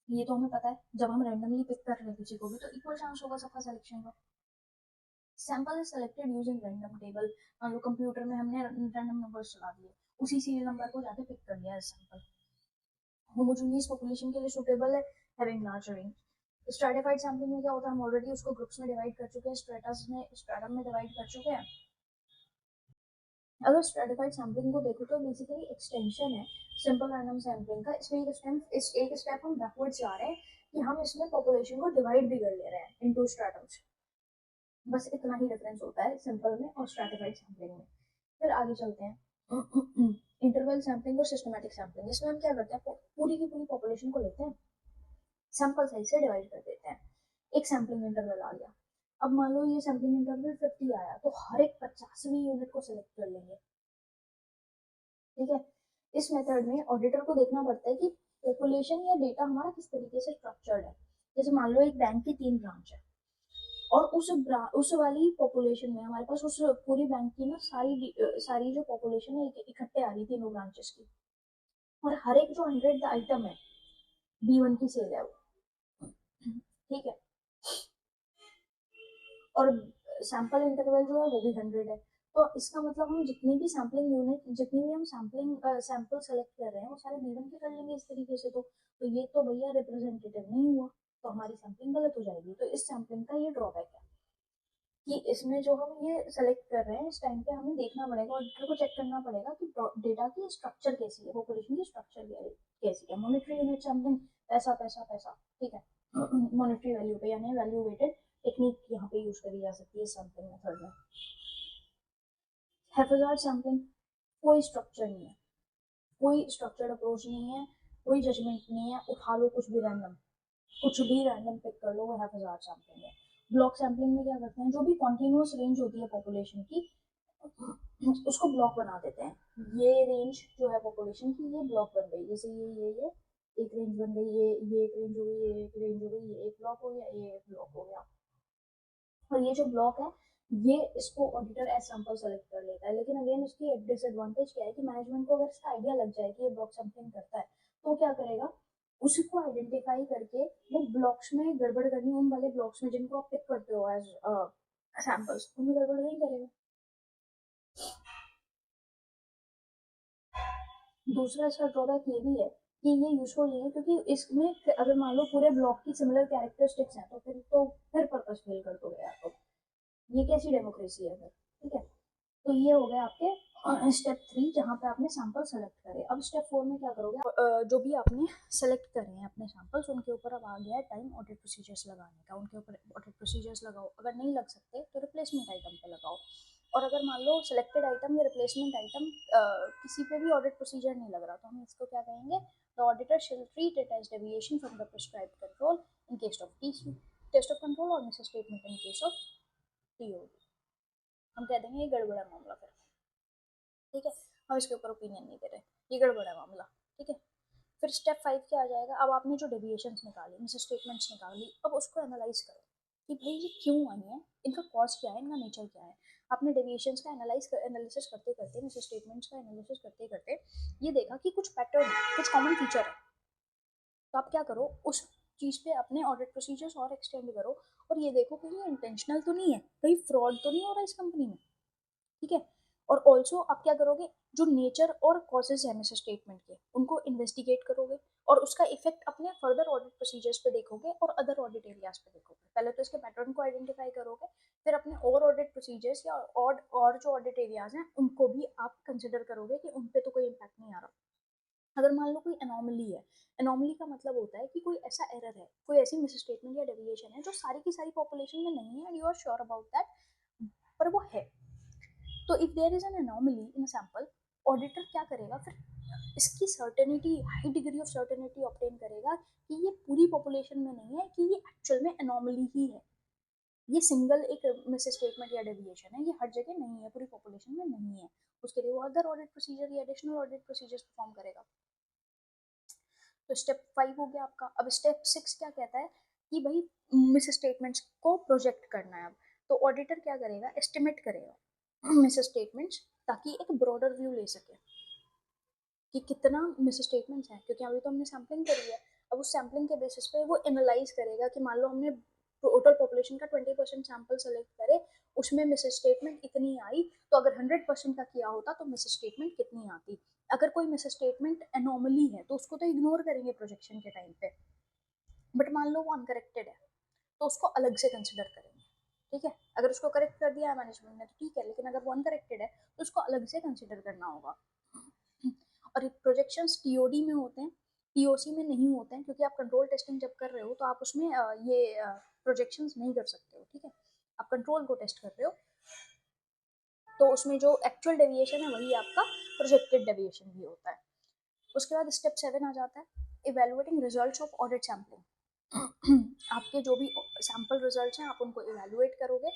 Speaker 1: ये तो हमें पता है, जब हम रैंडमली पिक कर रहे हैं किसी को भी तो इक्वल चांस होगा सबका सिलेक्शन का। Sample is selected using random table. मान लो कंप्यूटर में हमने रैंडम नंबर्स चला दिए, उसी सीरियल नंबर को जाके पिक कर लिया है सैंपल। होमोजेनियस पॉपुलेशन के लिए सूटेबल है, having large range. Stratified sampling में क्या होता है, हम ऑलरेडी उसको ग्रुप्स में डिवाइड कर चुके हैं, स्ट्रेटम में डिवाइड कर चुके हैं। अगर स्ट्रैटिफाइड सैम्पलिंग को देखो तो बेसिकली एक्सटेंशन है सिंपल रैंडम सैम्पलिंग का। इसमें एक स्टेप हम बैकवर्ड्स जा रहे हैं कि हम इसमें पॉपुलेशन को डिवाइड भी कर ले रहे हैं इनटू स्ट्रैटम्स। बस इतना ही डिफरेंस होता है सिंपल में और स्ट्रैटिफाइड सैम्पलिंग में। फिर आगे चलते हैं इंटरवल सैम्पलिंग और सिस्टमैटिक सैम्पलिंग। इसमें हम क्या करते हैं, पूरी की पूरी पॉपुलेशन को लेते हैं, सैंपल साइज से डिवाइड कर देते हैं, एक सैम्पलिंग इंटरवल आ गया। अब मान लो ये सैम्पलिंग इंटरवल 50 आया तो हर एक 50वीं यूनिट को सिलेक्ट कर लेंगे, ठीक है। इस मेथड में ऑडिटर को देखना पड़ता है कि पॉपुलेशन या डेटा हमारा किस तरीके से स्ट्रक्चर्ड है। जैसे मान लो एक बैंक की 3 ब्रांच है, और उस वाली पॉपुलेशन में हमारे पास उस पूरी बैंक की ना सारी जो पॉपुलेशन है इकट्ठे आ रही थी, 9 ब्रांचेस की, और हर एक जो 100 आइटम है, B1 की सेल है वो, ठीक है। और सैंपल इंटरवल जो है वो भी 100 है। तो इसका मतलब हम जितनी भी हम सैंपल सेलेक्ट कर रहे हैं वो सारे B1 के कर लेंगे इस तरीके से। तो ये तो भैया रिप्रेजेंटेटिव नहीं हुआ, तो हमारी सैंपलिंग गलत हो जाएगी। तो इस सैंपलिंग का ये ड्रॉबैक है कि इसमें जो हम ये सेलेक्ट कर रहे हैं इस टाइम पे हमें देखना पड़ेगा, ऑडिटर को चेक करना पड़ेगा कि डेटा की स्ट्रक्चर कैसी है, पॉपुलेशन की स्ट्रक्चर कैसी है। मॉनेटरी यूनिट सैम्पलिंग, पैसा पैसा पैसा, ठीक है। मॉनेटरी वैल्यू पे यानी वैल्यू वेटेड टेक्निक यहाँ पे यूज करी जा सकती है सैम्पलिंग मेथड में। हैफेजार्ड सैम्पलिंग, कोई स्ट्रक्चर नहीं है, कोई स्ट्रक्चर्ड अप्रोच नहीं है, कोई जजमेंट नहीं है, उठा लो कुछ भी रैंडम पिक कर लो, वो हैफेजार्ड सैम्पलिंग है। ब्लॉक सैम्पलिंग में क्या करते हैं, जो भी कॉन्टिन्यूस रेंज होती है पॉपुलेशन की उसको ब्लॉक बना देते हैं। ये रेंज जो है पॉपुलेशन की ये ब्लॉक बन गई, जैसे ये एक रेंज बन गई, ये एक रेंज हो गई, ये एक रेंज हो गई, ये एक ब्लॉक हो गया, ये एक ब्लॉक हो गया। और ये जो ब्लॉक है ये इसको ऑडिटर एज सैंपल सेलेक्ट कर लेता है। लेकिन अगेन उसकी एक डिसएडवांटेज क्या है कि मैनेजमेंट को अगर इसका आइडिया लग जाए कि ये ब्लॉक सैम्पलिंग करता है तो क्या करेगा, उसको आइडेंटिफाई करके वो ब्लॉक्स में गड़बड़ करनी, उन वाले ब्लॉक्स में जिनको आप पिक करते हो एज सैंपल्स, उनमें गड़बड़ नहीं करेगा। दूसरा इसका ड्रॉबैक ये भी है कि ये यूजफुल नहीं है, क्योंकि इसमें अगर मान लो पूरे ब्लॉक की सिमिलर कैरेक्टरिस्टिक्स हैं तो फिर पर्पस फेल कर दोगे आप। तो ये कैसी डेमोक्रेसी है फिर, ठीक है। तो ये हो गया आपके स्टेप 3 जहाँ पे आपने सैंपल सेलेक्ट करे। अब स्टेप 4 में क्या करोगे, जो भी आपने सेलेक्ट करे हैं अपने सैंपल्स उनके ऊपर अब आ गया है टाइम ऑडिट प्रोसीजर्स लगाने का। उनके ऊपर ऑडिट प्रोसीजर्स लगाओ, अगर नहीं लग सकते तो रिप्लेसमेंट आइटम पे लगाओ। और अगर मान लो सिलेक्टेड आइटम या रिप्लेसमेंट आइटम किसी पे भी ऑडिट प्रोसीजर नहीं लग रहा तो हम इसको क्या कहेंगे, the auditor shall treat it as deviation from the prescribed control in case of test of control और misstatement in case of TOD. हम कह देंगे ये गड़बड़ा मामला फिर, ठीक है। हम इसके ऊपर ओपिनियन नहीं दे रहे, ये गड़बड़ा मामला, ठीक है। फिर स्टेप 5 क्या आ जाएगा, अब आपने जो डेविएशंस निकाली, मिस स्टेटमेंट्स निकाली, अब उसको एनालाइज करो कि भाई ये क्यों आई है, इनका कॉज क्या है, इनका नेचर क्या है। आपने डेविएशंस का एनालिसिस करते करते, मिस स्टेटमेंट्स का एनालिसिस करते करते ये देखा कि कुछ पैटर्न है, कुछ कॉमन फीचर है। तो आप क्या करो, उस चीज़ पे अपने ऑडिट प्रोसीजर्स और एक्सटेंड करो और ये देखो कि ये इंटेंशनल तो नहीं है, कहीं फ्रॉड तो नहीं हो रहा है इस कंपनी में, ठीक है। और ऑल्सो आप क्या करोगे, जो नेचर और कॉजेज है मिस स्टेटमेंट के उनको इन्वेस्टिगेट करोगे और उसका इफेक्ट अपने फर्दर ऑडिट प्रोसीजर्स पे देखोगे और अदर ऑडिट एरियाज पे देखोगे। पहले तो इसके पैटर्न को आइडेंटिफाई करोगे, फिर अपने और ऑडिट प्रोसीजर्स या और जो ऑडिट एरियाज हैं उनको भी आप कंसिडर करोगे कि उन पे तो कोई इम्पैक्ट नहीं आ रहा। अगर मान लो कोई एनॉमली है, एनॉमली का मतलब होता है कि कोई ऐसा एरर है, कोई ऐसी मिसस्टेटमेंट या डेविएशन है जो सारी की सारी पॉपुलेशन में नहीं है and you are sure about that, पर वो है। तो if there is an anomaly in sample, auditor क्या करेगा फिर, इसकी certainty, high degree of certainty obtain करेगा कि ये पूरी पॉपुलेशन में नहीं है, कि ये एक्चुअल में एनॉमली ही है, ये सिंगल एक मिस स्टेटमेंट या डेविएशन है, ये हर जगह नहीं है, पूरी पॉपुलेशन में नहीं है। उसके लिए वो अदर ऑडिट प्रोसीजर या एडिशनल ऑडिट प्रोसीजर्स परफॉर्म करेगा। तो स्टेप 5 हो गया आपका। अब स्टेप 6 क्या कहता है कि भाई मिस स्टेटमेंट्स को प्रोजेक्ट करना है। अब तो ऑडिटर क्या करेगा, एस्टिमेट करेगा मिस स्टेटमेंट्स, ताकि एक ब्रॉडर व्यू ले सके कि कितना मिस स्टेटमेंट्स हैं, क्योंकि अभी तो हमने सैम्पलिंग करी है। अब उस सैम्पलिंग के बेसिस पे वो एनालाइज करेगा कि मान लो हमने टोटल पॉपुलेशन का 20% सैंपल सेलेक्ट करे, उसमें मिस स्टेटमेंट इतनी आई, तो अगर 100% का किया होता तो मिस स्टेटमेंट कितनी आती। अगर कोई मिस स्टेटमेंट एनोमली है तो उसको तो इग्नोर करेंगे प्रोजेक्शन के टाइम पे, बट मान लो वो अनकरेक्टेड है तो उसको अलग से कंसिडर करेंगे। ठीक है, अगर उसको करेक्ट कर दिया है मैनेजमेंट ने तो ठीक है, लेकिन अगर वो अनकरेक्टेड है तो उसको अलग से कंसिडर करना होगा। और प्रोजेक्शंस टीओडी में होते हैं, टीओसी में नहीं होते हैं, क्योंकि आप कंट्रोल टेस्टिंग जब कर रहे हो तो आप उसमें ये प्रोजेक्शंस नहीं कर सकते हो। ठीक है, आप कंट्रोल को टेस्ट कर रहे हो तो उसमें जो एक्चुअल डेविएशन है वही आपका प्रोजेक्टेड डेविएशन भी होता है। उसके बाद स्टेप 7 आ जाता है, evaluating results of audit sampling. आपके जो भी सैंपल रिजल्ट्स हैं आप उनको इवेलुएट करोगे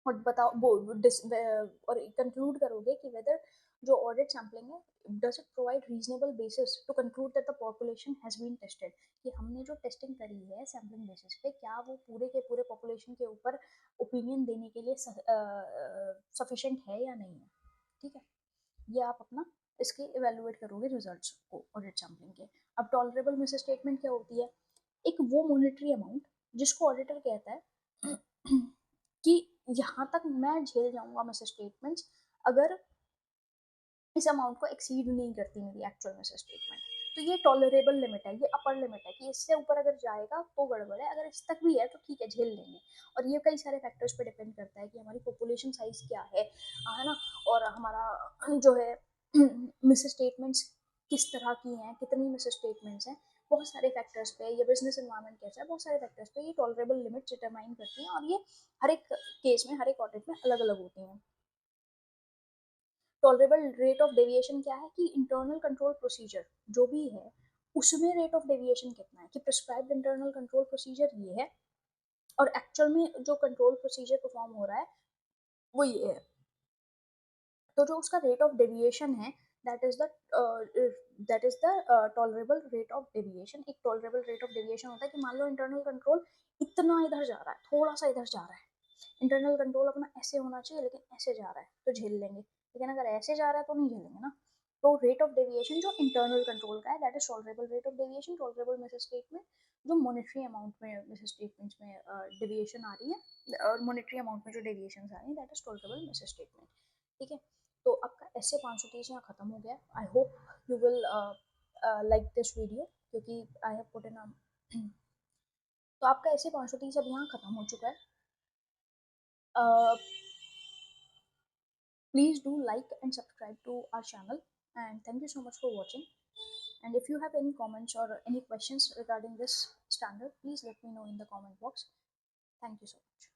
Speaker 1: और बताओ वो और कंक्लूड करोगे कि वेदर जो ऑडिट सैम्पलिंग है does it provide reasonable basis to conclude that the population has been tested, कि हमने जो टेस्टिंग करी है सैम्पलिंग बेसिस पे, क्या वो पूरे के पूरे पॉपुलेशन के ऊपर ओपिनियन देने के लिए सफिशिएंट है या नहीं है। ठीक है, ये आप अपना इसके इवेलुएट करोगे रिजल्ट्स को ऑडिट सैम्पलिंग के। अब टॉलरेबल मिस स्टेटमेंट क्या होती है, एक वो मॉनेटरी अमाउंट जिसको ऑडिटर कहता है कि यहाँ तक मैं झेल जाऊंगा मिस स्टेटमेंट्स, अगर इस अमाउंट को एक्सीड नहीं करती मेरी एक्चुअल मिस स्टेटमेंट, तो ये टॉलरेबल लिमिट है, ये अपर लिमिट है कि इससे ऊपर अगर जाएगा तो गड़बड़ है, अगर इस तक भी है तो ठीक है झेल लेंगे। और ये कई सारे फैक्टर्स पे डिपेंड करता है कि हमारी पॉपुलेशन साइज क्या है ना, और हमारा जो है मिस स्टेटमेंट्स किस तरह की हैं, कितनी मिस स्टेटमेंट्स हैं, बहुत सारे फैक्टर्स पे, ये बिजनेस एनवायरनमेंट कैसा है, बहुत सारे फैक्टर्स पे ये टॉलरेबल लिमिट डिटरमाइन करती हैं, और ये हर एक केस में, हर एक ऑडिट में अलग अलग होती हैं। टॉलरेबल रेट ऑफ डेविएशन क्या है कि इंटरनल कंट्रोल प्रोसीजर जो भी है उसमें रेट ऑफ डेविएशन कितना है, कि प्रिस्क्राइब्ड इंटरनल कंट्रोल प्रोसीजर ये है और एक्चुअल में जो कंट्रोल प्रोसीजर परफॉर्म हो रहा है वो ये है। तो जो उसका रेट ऑफ डेविएशन है that is the tolerable rate of deviation. एक टॉलरेबल रेट ऑफ डेविएशन होता है कि मान लो इंटरनल कंट्रोल इतना इधर जा रहा है, थोड़ा सा इधर जा रहा है, इंटरनल कंट्रोल अपना ऐसे होना चाहिए लेकिन ऐसे जा रहा है तो झेल लेंगे, लेकिन अगर ऐसे जा रहा है तो नहीं झेलेंगे ना। तो रेट ऑफ डेविएशन जो इंटरनल कंट्रोल का है that is tolerable rate of deviation. Tolerable miss statement जो मॉनेटरी अमाउंट में मिस स्टेटमेंट्स में डेविएशन आ रही है, और मॉनेटरी अमाउंट में जो डेविएशन आ रही है that is tolerable miss statement. ठीक है, तो आपका ऐसे 530 यहाँ खत्म हो गया। I hope you will like this video, क्योंकि आई हैव पुट इन तो आपका ऐसे 530 अब यहाँ खत्म हो चुका है। Please do like and subscribe to our channel, and thank you so much for watching. And if you have any comments or any questions regarding this standard, please let me know in the comment box. Thank you so much.